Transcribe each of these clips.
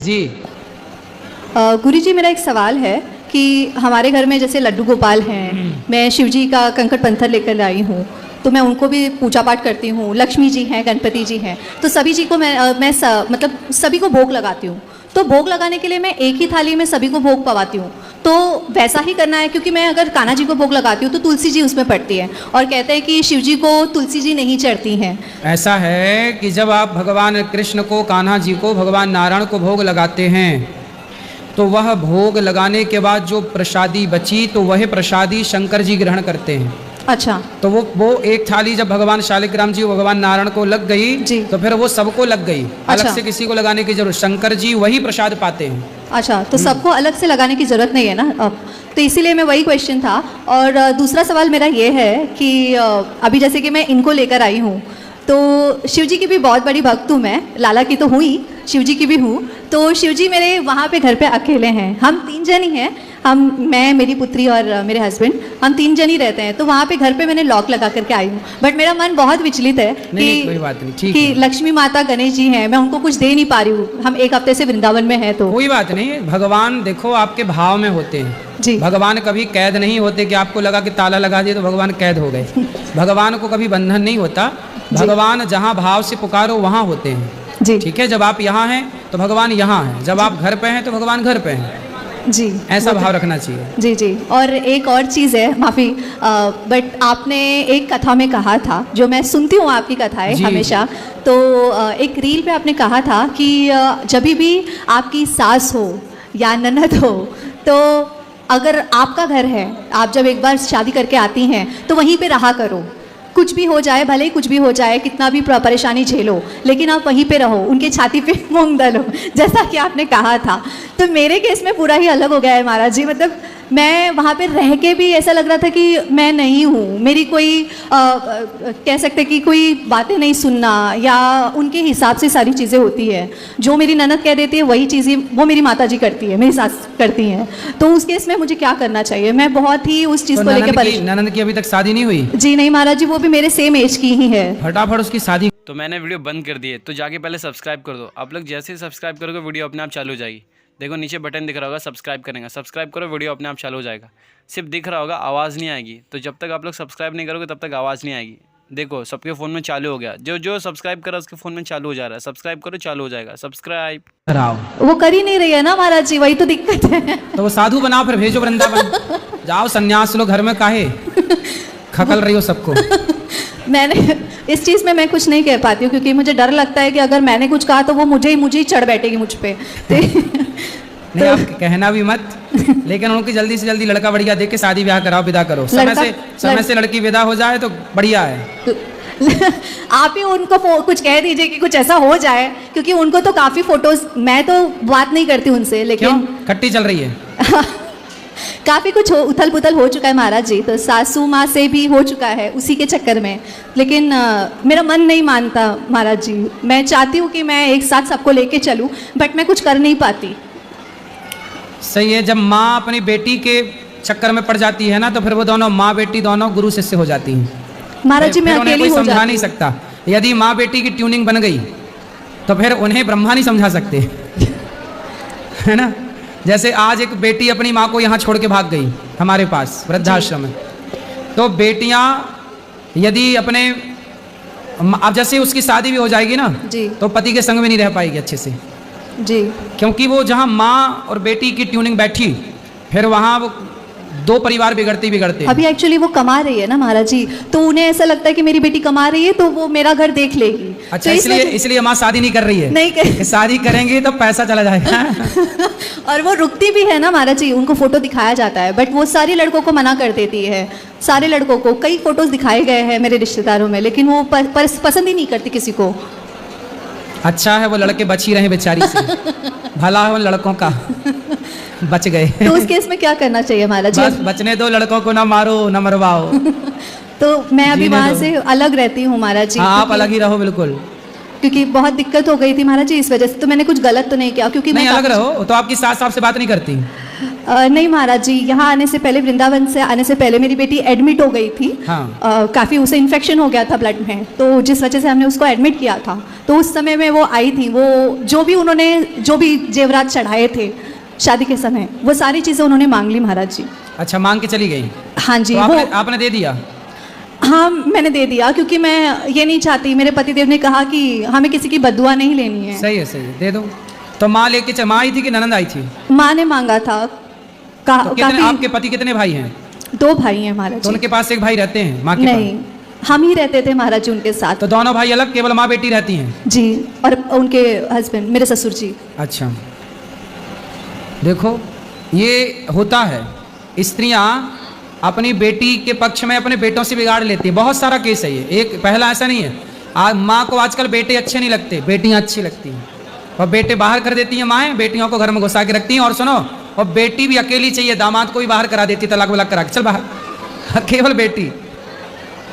जी। गुरुजी, मेरा एक सवाल है कि हमारे घर में जैसे लड्डू गोपाल हैं, मैं शिवजी का कंकड़ पत्थर लेकर आई हूँ, तो मैं उनको भी पूजा पाठ करती हूँ। लक्ष्मी जी हैं, गणपति जी हैं, तो सभी जी को मतलब सभी को भोग लगाती हूँ। तो भोग लगाने के लिए मैं एक ही थाली में सभी को भोग पवाती हूँ। तो वैसा ही करना है, क्योंकि मैं अगर कान्हा जी को भोग लगाती हूँ तो तुलसी जी उसमें पड़ती है, और कहते हैं कि शिव जी को तुलसी जी नहीं चढ़ती हैं। ऐसा है कि जब आप भगवान कृष्ण को, कान्हा जी को, भगवान नारायण को भोग लगाते हैं तो वह भोग लगाने के बाद जो प्रसादी बची तो वह प्रसादी शंकर जी ग्रहण करते हैं। अच्छा। तो वो एक थाली जब भगवान शालिग्राम जी, भगवान नारायण को लग गई जी, तो फिर वो सबको लग गई। अच्छा। अलग से किसी को लगाने की जरूरत, शंकर जी वही प्रसाद पाते हैं। अच्छा, तो सबको अलग से लगाने की ज़रूरत नहीं है ना अब, तो इसीलिए मैं वही क्वेश्चन था। और दूसरा सवाल मेरा ये है कि अभी जैसे कि मैं इनको लेकर आई हूँ, तो शिव जी की भी बहुत बड़ी भक्त हूँ मैं, लाला की तो हुई ही, शिव जी की भी हूँ। तो शिव जी मेरे वहाँ पे घर पे अकेले हैं, हम 3 जन ही हैं, मैं, मेरी पुत्री और मेरे हस्बैंड, हम 3 जन ही रहते हैं। तो वहाँ पे घर पे मैंने लॉक लगा करके आई हूँ, बट मेरा मन बहुत विचलित है कोई बात नहीं, ठीक कि है। लक्ष्मी माता, गणेश जी हैं, मैं उनको कुछ दे नहीं पा रही हूँ। हम 1 हफ्ते से वृंदावन में हैं, तो कोई बात नहीं। भगवान देखो आपके भाव में होते हैं जी। भगवान कभी कैद नहीं होते कि आपको लगा कि ताला लगा दिए तो भगवान कैद हो गए। भगवान को कभी बंधन नहीं होता। भगवान जहाँ भाव से पुकारो वहाँ होते हैं जी। ठीक है, जब आप यहाँ हैं तो भगवान यहाँ हैं, जब आप घर पे हैं तो भगवान घर पे हैं जी। ऐसा भाव रखना चाहिए। जी जी। और एक और चीज़ है, माफ़ी, बट आपने एक कथा में कहा था, जो मैं सुनती हूँ आपकी कथाएं हमेशा, तो एक रील पे आपने कहा था कि जब भी आपकी सास हो या ननद हो, तो अगर आपका घर है, आप जब एक बार शादी करके आती हैं तो वहीं पे रहा करो, कुछ भी हो जाए, भले ही कुछ भी हो जाए, कितना भी परेशानी झेलो, लेकिन आप वहीं पे रहो, उनके छाती पे मूंग दलो, जैसा कि आपने कहा था। तो मेरे केस में पूरा ही अलग हो गया है महाराज जी। मतलब मैं वहाँ पे रह के भी ऐसा लग रहा था कि मैं नहीं हूँ, मेरी कोई कह सकते कि कोई बातें नहीं सुनना, या उनके हिसाब से सारी चीज़ें होती है, जो मेरी ननद कह देती है वही चीज़ें वो मेरी माता जी करती है, मेरी सास करती हैं। तो उस केस में मुझे क्या करना चाहिए? मैं बहुत ही उस चीज़ को लेकर परेशान। ननद की अभी तक शादी नहीं हुई? जी नहीं महाराज जी, वो भी मेरे सेम एज की ही है। फटाफट उसकी शादी। तो मैंने वीडियो बंद कर दी है, तो जाके पहले सब्सक्राइब कर दो। आप लोग जैसे ही सब्सक्राइब करोगे वीडियो अपने आप चालू हो जाएगी। देखो नीचे बटन दिख रहा होगा, सब्सक्राइब करेंगे, सब्सक्राइब करो, वीडियो अपने आप चालू हो जाएगा। सिर्फ दिख रहा होगा, आवाज़ नहीं आएगी। तो जब तक आप लोग सब्सक्राइब नहीं करोगे तब तक आवाज़ नहीं आएगी। देखो सबके फ़ोन में चालू हो गया, जो सब्सक्राइब करा उसके फ़ोन में चालू हो जा रहा है। सब्सक्राइब करो, चालू हो जाएगा। सब्सक्राइब कराओ। वो कर ही नहीं रही है ना महाराज जी, वही तो दिक्कत है। तो वो साधु बनाओ, फिर भेजो वृंदावन। जाओ संन्यास लो, घर में काहे खकल रही हो सबको। मैंने इस चीज़ में मैं कुछ नहीं कह पाती हूँ, क्योंकि मुझे डर लगता है कि अगर मैंने कुछ कहा तो वो मुझे ही चढ़ बैठेगी मुझ पे। नहीं, आप कहना भी मत, लेकिन उनकी जल्दी से जल्दी लड़का बढ़िया देख के शादी ब्याह कराओ, विदा करो। समय से लड़की विदा हो जाए तो बढ़िया है। आप ही उनको कुछ कह दीजिए कि कुछ ऐसा हो जाए, क्योंकि उनको तो काफ़ी फोटोज, मैं तो बात नहीं करती उनसे, लेकिन खट्टी चल रही है। काफ़ी कुछ उथल पुथल हो चुका है महाराज जी, तो सासू माँ से भी हो चुका है उसी के चक्कर में। लेकिन मेरा मन नहीं मानता महाराज जी। मैं चाहती हूँ कि मैं एक साथ सबको लेके चलूँ, बट मैं कुछ कर नहीं पाती। सही है, जब माँ अपनी बेटी के चक्कर में पड़ जाती है ना, तो फिर वो दोनों, माँ बेटी दोनों गुरु शिष्य हो जाती हैं। महाराज जी, मैं अकेली हो जाती हूँ। समझा नहीं सकता। यदि माँ बेटी की ट्यूनिंग बन गई तो फिर उन्हें ब्रह्मा नहीं समझा सकते। है ना? जैसे आज एक बेटी अपनी माँ को यहाँ छोड़ के भाग गई हमारे पास वृद्धाश्रम में, तो बेटियाँ यदि अपने, अब जैसे उसकी शादी भी हो जाएगी ना जी, तो पति के संग में नहीं रह पाएगी अच्छे से जी, क्योंकि वो जहाँ माँ और बेटी की ट्यूनिंग बैठी, फिर वहाँ वो 2 परिवार बिगड़ते। अभी एक्चुअली वो कमा रही है ना महाराज जी, तो उन्हें ऐसा लगता है कि मेरी बेटी कमा रही है तो वो मेरा घर देख लेगी। अच्छा, तो इसलिए माँ शादी नहीं कर रही है? नहीं कर... शादी करेंगी तो पैसा चला जाएगा। और वो रुकती भी है ना महाराज जी, उनको फोटो दिखाया जाता है, बट वो सारे लड़कों को मना कर देती है। सारे लड़कों को कई फोटोज दिखाए गए हैं मेरे रिश्तेदारों में, लेकिन वो पसंद ही नहीं करती किसी को। अच्छा है वो लड़के बच ही रहे बेचारी से, भला है उन लड़कों का, बच गए। तो उस केस में क्या करना चाहिए महाराज जी? बस बचने दो, लड़कों को ना मारो ना मरवाओ। तो मैं अभी वहाँ से अलग रहती हूँ महाराज जी। हाँ, आप अलग ही रहो बिल्कुल। क्योंकि बहुत दिक्कत हो गई थी महाराज जी इस वजह से। तो मैंने कुछ गलत तो नहीं किया क्योंकि नहीं मैं अलग रहो, तो आपकी सास आपसे बात नहीं करती? नहीं महाराज जी, यहाँ आने से पहले, वृंदावन से आने से पहले मेरी बेटी एडमिट हो गई थी। हाँ। काफ़ी उसे इन्फेक्शन हो गया था ब्लड में, तो जिस वजह से हमने उसको एडमिट किया था। तो उस समय में वो आई थी, वो जो भी जेवरात चढ़ाए थे शादी के समय, वो सारी चीज़ें उन्होंने मांग ली महाराज जी। अच्छा, मांग के चली गई? हाँ जी। तो आपने दे दिया? हाँ मैंने दे दिया, क्योंकि मैं ये नहीं चाहती, मेरे पतिदेव ने कहा कि हमें किसी की बद्दुआ नहीं लेनी है। सही है, दे दो। तो माँ लेके माँ आई थी कि ननद आई थी? माँ ने मांगा था। तो आपके पति कितने भाई हैं? 2 भाई हैं महाराज। तो उनके पास एक भाई रहते हैं माँ के? नहीं, हम ही रहते थे महाराज जी उनके साथ। तो दोनों भाई अलग, केवल माँ बेटी रहती हैं? जी, और उनके हस्बैंड मेरे ससुर जी। अच्छा, देखो ये होता है, स्त्रियां अपनी बेटी के पक्ष में अपने बेटों से बिगाड़ लेती हैं। बहुत सारा केस है ये, एक पहला ऐसा नहीं है। माँ को आजकल बेटे अच्छे नहीं लगते, बेटियां अच्छी लगती हैं, और बेटे बाहर कर देती हैं माएँ, बेटियों को घर में घुसा के रखती हैं। और सुनो, और बेटी भी अकेली चाहिए, दामाद को भी बाहर करा देती, तलाक वलाक करा के चल बाहर, केवल बेटी।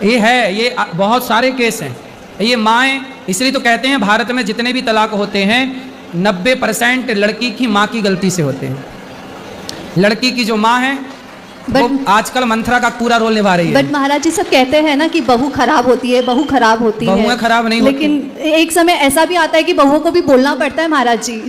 ये है, ये बहुत सारे केस हैं ये माएँ। इसलिए तो कहते हैं भारत में जितने भी तलाक होते हैं 90% लड़की की माँ की गलती से होते हैं। लड़की की जो माँ है वो आजकल मंथरा का पूरा रोल निभा रही है। बट महाराज जी सब कहते हैं ना कि बहू खराब होती है, बहू खराब होती है। बहुएं खराब नहीं होती, लेकिन एक समय ऐसा भी आता है कि बहुओं को भी बोलना पड़ता है महाराज जी।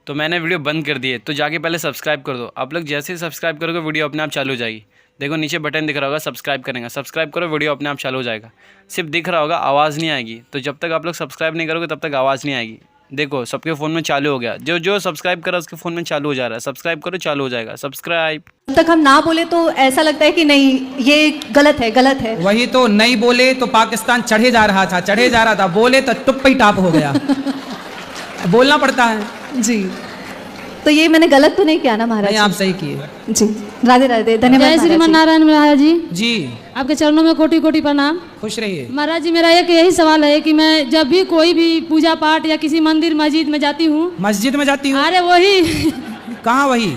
तो मैंने वीडियो बंद कर दी है, तो जाके पहले सब्सक्राइब कर दो। आप लोग जैसे ही सब्सक्राइब करोगे वीडियो अपने आप चालू हो जाएगी। देखो नीचे बटन दिख रहा होगा, सब्सक्राइब करेंगे, सब्सक्राइब करो, वीडियो अपने आप चालू हो जाएगा। सिर्फ दिख रहा होगा, आवाज़ नहीं आएगी। तो जब तक आप लोग सब्सक्राइब नहीं करोगे तब तक आवाज़ नहीं आएगी। देखो सबके फ़ोन में चालू हो गया, जो सब्सक्राइब करा उसके फ़ोन में चालू हो जा रहा है। सब्सक्राइब करो, चालू हो जाएगा सब्सक्राइब। जब तक हम ना बोले तो ऐसा लगता है कि नहीं ये गलत है, गलत है। वही तो, नहीं बोले तो पाकिस्तान चढ़े जा रहा था, बोले तो टुप पे ही टाप हो गया। बोलना पड़ता है जी। तो ये मैंने गलत तो नहीं किया ना महाराज? नहीं, आप सही किए जी। राधे राधे, धन्यवाद। जय श्रीमान नारायण महाराज जी। जी, आपके चरणों में कोटि कोटि प्रणाम। खुश रहिए महाराज जी, मेरा एक यही सवाल है कि मैं जब भी कोई भी पूजा पाठ या किसी मंदिर मस्जिद में जाती हूँ। मस्जिद में जाती हूँ? अरे वही कहाँ वही?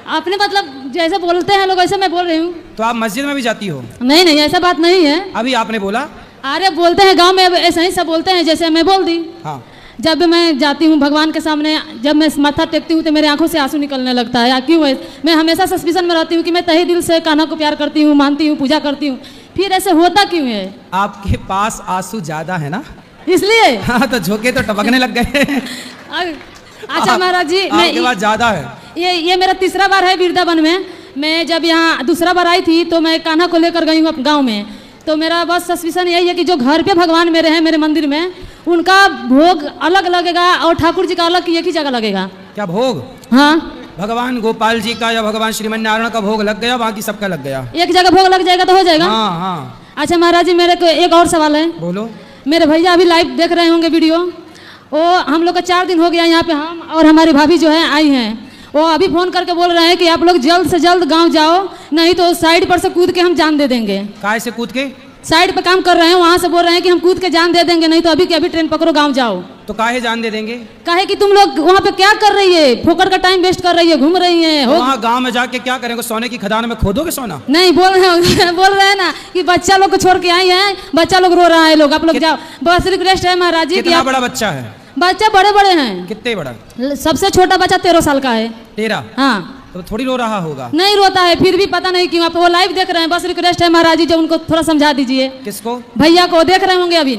आपने मतलब जैसे बोलते हैं लोग वैसे मैं बोल रही हूँ। तो आप मस्जिद में भी जाती हो? नहीं नहीं, ऐसा बात नहीं है। अभी आपने बोला। अरे बोलते हैं गांव में ऐसा ही सब बोलते हैं, जैसे मैं बोल दी। हाँ। जब भी मैं जाती हूँ भगवान के सामने, जब मैं माथा टेकती हूँ तो मेरे आंखों से आंसू निकलने लगता है। या क्यों है? मैं हमेशा सस्पिशन में रहती हूँ कि मैं तहे दिल से कान्हा को प्यार करती हूँ, मानती हूँ, पूजा करती हूँ, फिर ऐसे होता क्यों है? आपके पास आंसू ज्यादा है ना, इसलिए। हाँ, तो झोंके तो टपकने लग गए। अच्छा महाराज जी, आपके पास ज्यादा है। ये मेरा तीसरा बार है वृंदावन में। मैं जब यहाँ दूसरा बार आई थी तो मैं कान्हा को लेकर गई हूँ गाँव में। तो मेरा बस सस्पिशन यही है कि जो घर पे भगवान मेरे हैं मेरे मंदिर में, उनका भोग अलग लगेगा और ठाकुर जी का अलग एक ही जगह लगेगा। क्या भोग? हाँ, भगवान गोपाल जी का या भगवान श्रीमन नारायण का भोग लग गया, बाकी सबका लग गया। एक जगह भोग लग जाएगा तो हो जाएगा। हाँ हाँ। अच्छा महाराज जी, मेरे को एक और सवाल है। बोलो। मेरे भैया अभी लाइव देख रहे होंगे वीडियो। वो हम लोग का 4 दिन हो गया यहाँ पे, हम और हमारी भाभी जो है आई हैं। वो अभी फ़ोन करके बोल रहे हैं कि आप लोग जल्द से जल्द गाँव जाओ, नहीं तो साइड पर से कूद के हम जान दे देंगे। काय से कूद के? साइड पे काम कर रहे हैं, वहाँ से बोल रहे हैं कि हम कूद के जान दे देंगे, नहीं तो अभी के अभी ट्रेन पकड़ो, गांव जाओ। तो काहे जान दे देंगे? काहे कि तुम लोग वहाँ पे क्या कर रही है, फोकट का टाइम वेस्ट कर रही है, घूम रही है। तो वहाँ गांव में जाके क्या करेंगे? सोने की खदान में खोदोगे सोना? नहीं, बोल रहे हैं ना कि बच्चा लोग को छोड़ के आई हैं, बच्चा लोग रो रहा है, लोग आप लोग जाओ। बस रिक्वेस्ट है महाराज जी। कितना बड़ा बच्चा है? बच्चा बड़े बड़े हैं। कितने बड़ा? सबसे छोटा बच्चा 13 साल का है। 13? हाँ। तो थोड़ी रो रहा होगा? नहीं रोता है, फिर भी पता नहीं क्यों। आप वो लाइव देख रहे हैं, बस रिक्वेस्ट है महाराज जी जो उनको थोड़ा समझा दीजिए। किसको? भैया को, देख रहे होंगे अभी।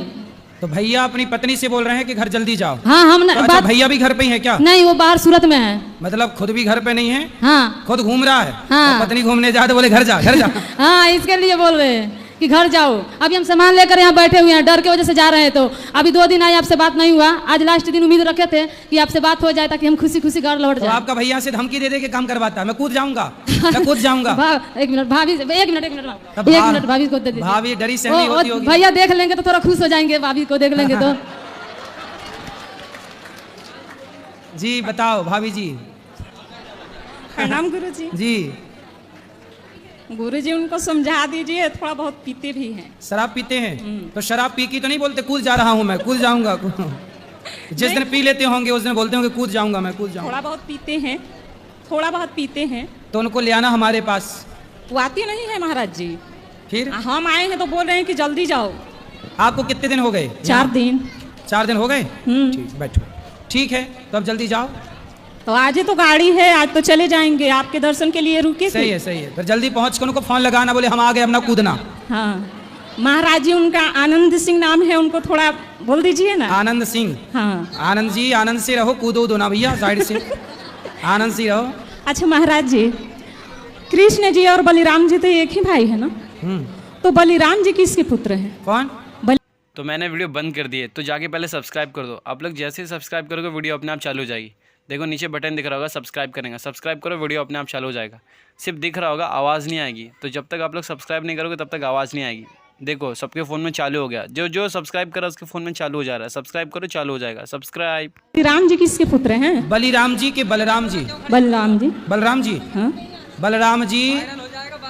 तो भैया अपनी पत्नी से बोल रहे हैं कि घर जल्दी जाओ। हाँ, हम तो अच्छा, भैया भी घर पे ही है क्या? नहीं, वो बाहर सूरत में है। मतलब खुद भी घर पे नहीं है? हाँ, खुद घूम रहा है। हाँ। तो पत्नी घूमने जा तो बोले घर जा, घर जा। हाँ, इसके लिए बोल रहे हैं कि घर जाओ। अभी हम सामान लेकर यहाँ बैठे हुए हैं, डर के वजह से जा रहे हैं। तो अभी 2 दिन आए, आपसे बात नहीं हुआ। आज लास्ट दिन उम्मीद रखे थे कि आपसे बात हो जाए ताकि हम खुशी खुशी घर लौट तो जाए। आपका भैया से धमकी दे के काम करवाता है, मैं कूद जाऊंगा, मैं कूद जाऊंगा। एक मिनट भाभी, एक मिनट भाभी को दे दीजिए। भाभी डरी सहमी होती होगी। भैया देख लेंगे तो थोड़ा खुश हो जाएंगे, भाभी को देख लेंगे तो। जी बताओ भाभी जी। प्रणाम गुरु जी। जी। गुरुजी उनको समझा दीजिए, थोड़ा बहुत पीते भी हैं। शराब पीते हैं? तो शराब पी की तो नहीं बोलते कूद जा रहा हूँ मैं, कूद जाऊंगा। जिस दिन पी लेते होंगे उस दिन बोलते होंगे कूद जाऊंगा मैं, कूद जाऊंगा। थोड़ा बहुत पीते हैं, थोड़ा बहुत पीते हैं। तो उनको ले आना हमारे पास। वो आती नहीं है महाराज जी। फिर हम आए हैं तो बोल रहे हैं कि जल्दी जाओ। आपको कितने दिन हो गए? 4 दिन। 4 दिन हो गए? ठीक, बैठो। ठीक है, तो अब जल्दी जाओ। तो आज ही तो गाड़ी है, आज तो चले जाएंगे, आपके दर्शन के लिए रुके सही थे। है, सही है। फिर जल्दी पहुँच कर उनको फ़ोन लगाना, बोले हम आ गए, अपना कूदना। हाँ महाराज जी, उनका आनंद सिंह नाम है, उनको थोड़ा बोल दीजिए ना। आनंद सिंह। हाँ आनंद जी, आनंद से रहो, कूदो दो ना भैया साइड से। आनंद से रहो। अच्छा महाराज जी, कृष्ण जी और बलिराम जी तो एक ही भाई है ना? तो बलिराम जी किसके पुत्र हैं? कौन? तो मैंने वीडियो बंद कर दी है, तो जाके पहले सब्सक्राइब कर दो। आप लोग जैसे ही सब्सक्राइब करोगे वीडियो अपने आप चालू हो जाएगी। देखो नीचे बटन दिख रहा होगा, सब्सक्राइब करेंगे, सब्सक्राइब करो, वीडियो अपने आप चालू हो जाएगा। सिर्फ दिख रहा होगा, आवाज़ नहीं आएगी। तो जब तक आप लोग सब्सक्राइब नहीं करोगे तब तक आवाज़ नहीं आएगी। देखो सबके फ़ोन में चालू हो गया, जो जो सब्सक्राइब करा उसके फ़ोन में चालू हो जा रहा है। सब्सक्राइब करो, चालू हो जाएगा। सब्सक्राइब। बलिराम जी किसके पुत्र हैं? बलिराम जी के बलराम जी। बलराम जी। बलराम जी, हाँ बलराम जी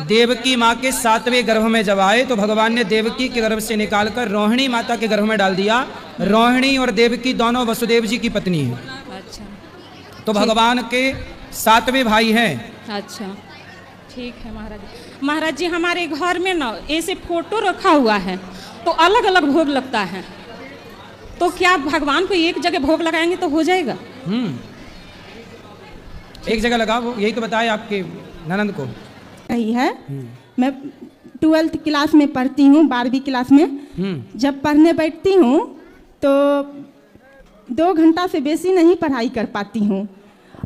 देवकी माँ के 7वें गर्भ में जब आए तो भगवान ने देवकी के गर्भ से निकालकर रोहिणी माता के गर्भ में डाल दिया। रोहिणी और देवकी दोनों वसुदेव जी की पत्नी हैं। अच्छा तो भगवान के 7वें भाई हैं। अच्छा ठीक है महाराज जी। महाराज जी, हमारे घर में ना ऐसे फोटो रखा हुआ है तो अलग अलग भोग लगता है, तो क्या भगवान को एक जगह भोग लगाएंगे तो हो जाएगा? एक जगह लगाओ, यही तो बताए आपके ननंद को। रही है। मैं 12th क्लास में पढ़ती हूँ, 12वीं क्लास में। जब पढ़ने बैठती हूँ तो 2 घंटा से बेसी नहीं पढ़ाई कर पाती हूँ।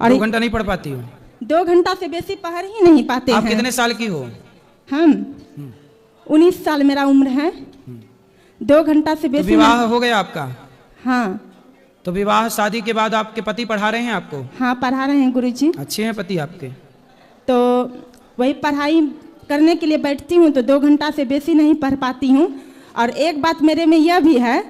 और 2 घंटा नहीं पढ़ पाती हो? 2 घंटा से बेसी पढ़ ही नहीं पाते आप हैं। कितने साल की हो? हम 19 साल मेरा उम्र है। 2 घंटा से तो बेसी विवाह हो गया आपका? हाँ तो विवाह शादी के बाद आपके पति पढ़ा रहे हैं आपको? हाँ पढ़ा रहे हैं गुरुजी। अच्छे हैं पति आपके? तो वही पढ़ाई करने के लिए बैठती हूँ तो 2 घंटा से बेसी नहीं पढ़ पाती हूँ। और एक बात मेरे में यह भी है,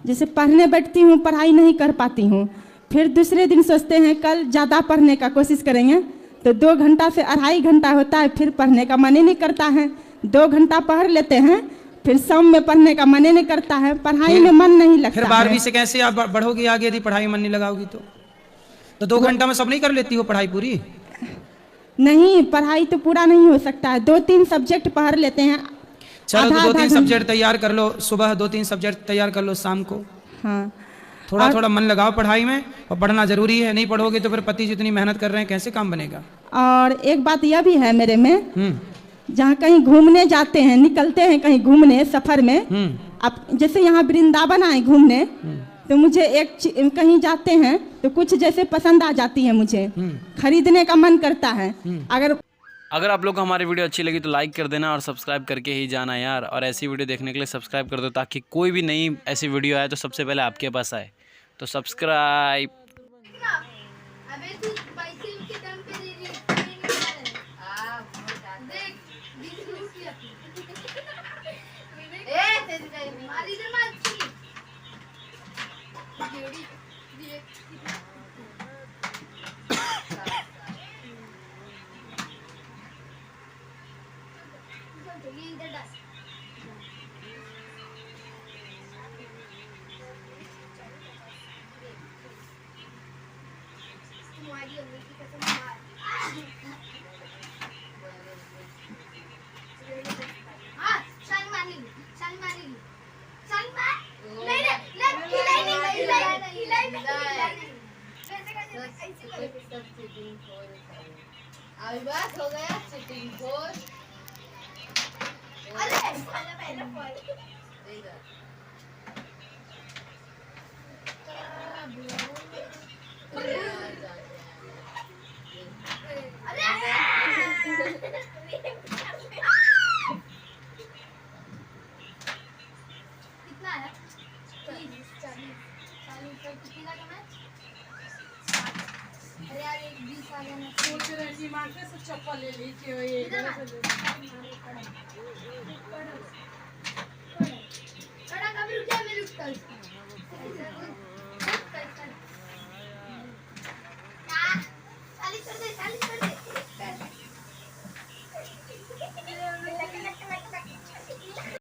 जैसे पढ़ने बैठती हूँ पढ़ाई नहीं कर पाती हूँ, फिर दूसरे दिन सोचते हैं कल ज़्यादा पढ़ने का कोशिश करेंगे, तो 2 घंटा से 2.5 घंटा होता है, फिर पढ़ने का मन ही नहीं करता है। 2 घंटा पढ़ लेते हैं, फिर शाम में पढ़ने का मन ही नहीं करता है, पढ़ाई में मन नहीं लगता फिर है। 12वीं से कैसे आप बढ़ोगी आगे यदि पढ़ाई मन नहीं लगाओगी तो 2 घंटा में सब नहीं कर लेती हो पढ़ाई पूरी? नहीं, पढ़ाई तो पूरा नहीं हो सकता है, 2-3 सब्जेक्ट पढ़ लेते हैं। चलो तो आधा 2-3 घंटा। सब्जेक्ट तैयार कर लो, सुबह 2-3 सब्जेक्ट तैयार कर लो, शाम को हाँ थोड़ा थोड़ा मन लगाओ पढ़ाई में, और पढ़ना जरूरी है। नहीं पढ़ोगे तो फिर पति जितनी मेहनत कर रहे हैं कैसे काम बनेगा? और एक बात यह भी है मेरे में, जहाँ कहीं घूमने जाते हैं, निकलते हैं कहीं घूमने सफर में, अब जैसे यहाँ वृंदावन आए घूमने, तो मुझे कहीं जाते हैं तो कुछ जैसे पसंद आ जाती है, मुझे खरीदने का मन करता है। अगर आप लोग को हमारी वीडियो अच्छी लगी तो लाइक कर देना और सब्सक्राइब करके ही जाना यार। और ऐसी वीडियो देखने के लिए सब्सक्राइब कर दो, ताकि कोई भी नई ऐसी वीडियो आए तो सबसे पहले आपके पास आए। तो सब्सक्राइब। अबे तू पैसे के दम पे दे रही है। देख 20 रुपया ए तेरी गाड़ी मारी दे माची जेड़ी तुम्हारी अम्मी की कसम मार हाँ शान मारी नहीं अभी बात हो गया चिटिंग खोर। अरे पहले कितना है? 40 कितना का मैच? अरे यार एक 20 आ गया ना। सोच रही थी मार्केट से चप्पल ले ली थी ये कड़ा कभी रुक जा, मैं रुकता हूँ।